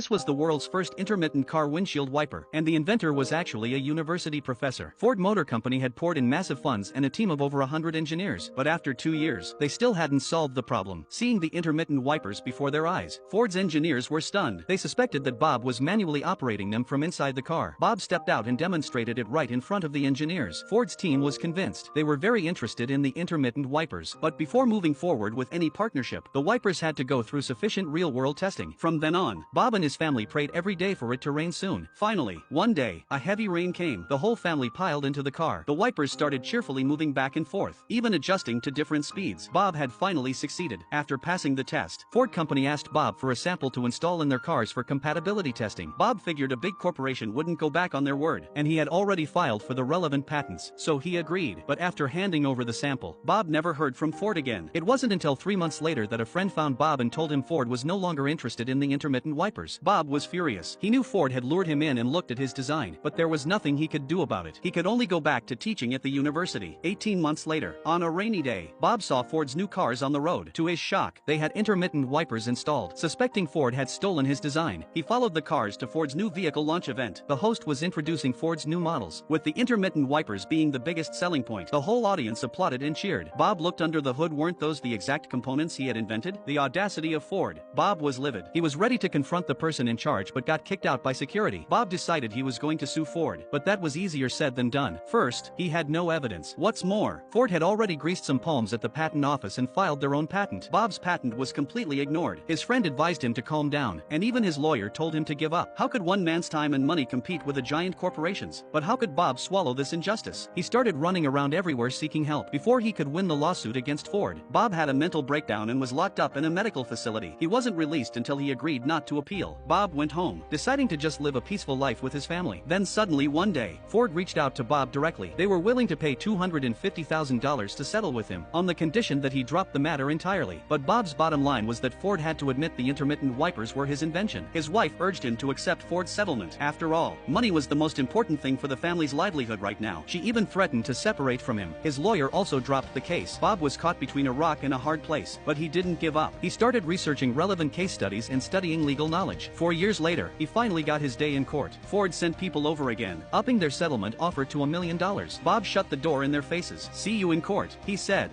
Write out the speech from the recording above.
This was the world's first intermittent car windshield wiper, and the inventor was actually a university professor. Ford Motor Company had poured in massive funds and a team of over 100 engineers, but after 2 years, they still hadn't solved the problem. Seeing the intermittent wipers before their eyes, Ford's engineers were stunned. They suspected that Bob was manually operating them from inside the car. Bob stepped out and demonstrated it right in front of the engineers. Ford's team was convinced. They were very interested in the intermittent wipers, but before moving forward with any partnership, the wipers had to go through sufficient real-world testing. From then on, Bob and his family prayed every day for it to rain soon. Finally, one day, a heavy rain came. The whole family piled into the car. The wipers started cheerfully moving back and forth, even adjusting to different speeds. Bob had finally succeeded. After passing the test, Ford Company asked Bob for a sample to install in their cars for compatibility testing. Bob figured a big corporation wouldn't go back on their word, and he had already filed for the relevant patents, so he agreed. But after handing over the sample, Bob never heard from Ford again. It wasn't until 3 months later that a friend found Bob and told him Ford was no longer interested in the intermittent wipers. Bob was furious. He knew Ford had lured him in and looked at his design, but there was nothing he could do about it. He could only go back to teaching at the university. 18 months later, on a rainy day, Bob saw Ford's new cars on the road. To his shock, they had intermittent wipers installed. Suspecting Ford had stolen his design, he followed the cars to Ford's new vehicle launch event. The host was introducing Ford's new models, with the intermittent wipers being the biggest selling point. The whole audience applauded and cheered. Bob looked under the hood. Weren't those the exact components he had invented? The audacity of Ford. Bob was livid. He was ready to confront the person in charge but got kicked out by security. Bob decided he was going to sue Ford, but that was easier said than done. First, he had no evidence. What's more, Ford had already greased some palms at the patent office and filed their own patent. Bob's patent was completely ignored. His friend advised him to calm down, and even his lawyer told him to give up. How could one man's time and money compete with a giant corporation's? But how could Bob swallow this injustice? He started running around everywhere seeking help. Before he could win the lawsuit against Ford, Bob had a mental breakdown and was locked up in a medical facility. He wasn't released until he agreed not to appeal. Bob went home, deciding to just live a peaceful life with his family. Then suddenly one day, Ford reached out to Bob directly. They were willing to pay $250,000 to settle with him, on the condition that he dropped the matter entirely. But Bob's bottom line was that Ford had to admit the intermittent wipers were his invention. His wife urged him to accept Ford's settlement. After all, money was the most important thing for the family's livelihood right now. She even threatened to separate from him. His lawyer also dropped the case. Bob was caught between a rock and a hard place, but he didn't give up. He started researching relevant case studies and studying legal knowledge. 4 years later, he finally got his day in court. Ford sent people over again, upping their settlement offer to $1 million. Bob shut the door in their faces. "See you in court," he said.